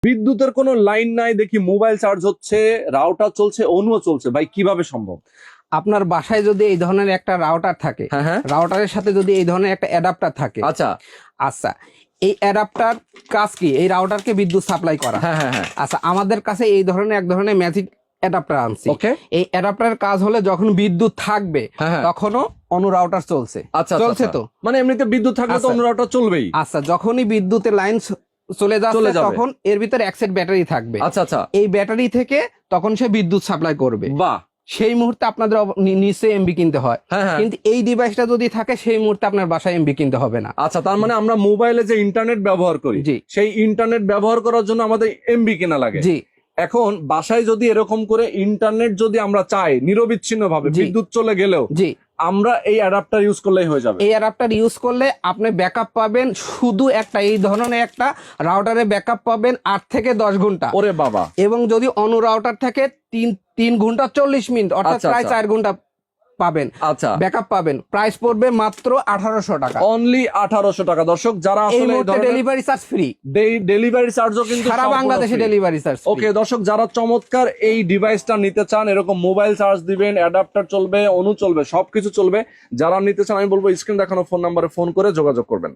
বিদ্যুতের কোনো লাইন নাই, দেখি মোবাইল চার্জ হচ্ছে, রাউটার চলছে, অনুও চলছে, ভাই কিভাবে সম্ভব? আপনার বাসায় যদি এই ধরনের একটা রাউটার থাকে, হ্যাঁ হ্যাঁ, রাউটারের সাথে যদি এই ধরনের একটা অ্যাডাপ্টার থাকে, আচ্ছা আচ্ছা এই অ্যাডাপ্টার কাজ কি? এই রাউটারকে বিদ্যুৎ সাপ্লাই করা। হ্যাঁ হ্যাঁ হ্যাঁ, আচ্ছা, আমাদের কাছে এই ধরনের এক ধরনের ম্যাজিক অ্যাডাপ্টার আনছি। ওকে, এই অ্যাডাপ্টারের কাজ হলে যখন বিদ্যুৎ থাকবে হ্যাঁ হ্যাঁ, তখনও অনু রাউটার চলছে। আচ্ছা চলছে তো? মানে এমনিতে বিদ্যুৎ থাকলে তো আচ্ছা। অন্য রাউটার চলবেই। আচ্ছা, যখনই বিদ্যুতের লাইন চলে চলে যাচ্ছে যাবে। তখন এর ভিতরে এক সেট ব্যাটারি থাকবে। আচ্ছা আচ্ছা, এই ব্যাটারি থেকে তখন সে বিদ্যুৎ সাপ্লাই করবে। বাহ, সেই মুহূর্তে আপনাদের নিচে এমবি কিনতে হয়, হ্যাঁ হ্যাঁ, কিন্তু এই ডিভাইসটা যদি থাকে সেই মুহূর্তে আপনার বাসায় এমবি কিনতে হবে না। আচ্ছা, তার মানে আমরা মোবাইলে যে ইন্টারনেট ব্যবহার করি, জি সেই ইন্টারনেট ব্যবহার করার জন্য আমাদের এমবি কেনা লাগে। জি এখন বাসায় যদি এরকম করে ইন্টারনেট যদি আমরা চাই নিরবিচ্ছিন্ন ভাবে, জি। বিদ্যুৎ চলে গেলেও জি, আমরা এই অ্যাডাপ্টার ইউজ করলেই হয়ে যাবে। এই অ্যাডাপ্টার ইউজ করলে আপনি ব্যাকআপ পাবেন শুধু একটা, এই ধরনের একটা রাউটারে ব্যাকআপ পাবেন 8 থেকে 10 ঘন্টা। ওরে বাবা, এবং যদি অনু রাউটার থাকে 3 ঘন্টা 40 মিনিট, অর্থাৎ আচ্ছা, প্রায় আচ্ছা। 4 ঘন্টা পাবেন, আচ্ছা, ব্যাকআপ পাবেন। প্রাইস পড়বে মাত্র 1800 টাকা। অনলি 1800 টাকা। দর্শক যারা এই আসলে মুহূর্তে ডেলিভারি চার্জ ফ্রি, ডেলিভারি চার্জও কিন্তু সারা বাংলাদেশে ডেলিভারি চার্জ। ওকে দর্শক, যারা চমৎকার এই ডিভাইসটা নিতে চান, এরকম মোবাইল চার্জ দিবেন, অ্যাডাপ্টার চলবে, অনু চলবে, সবকিছু চলবে, যারা নিতে চান আমি বলবো স্ক্রিন দেখানো ফোন নাম্বারে ফোন করে যোগাযোগ করবেন।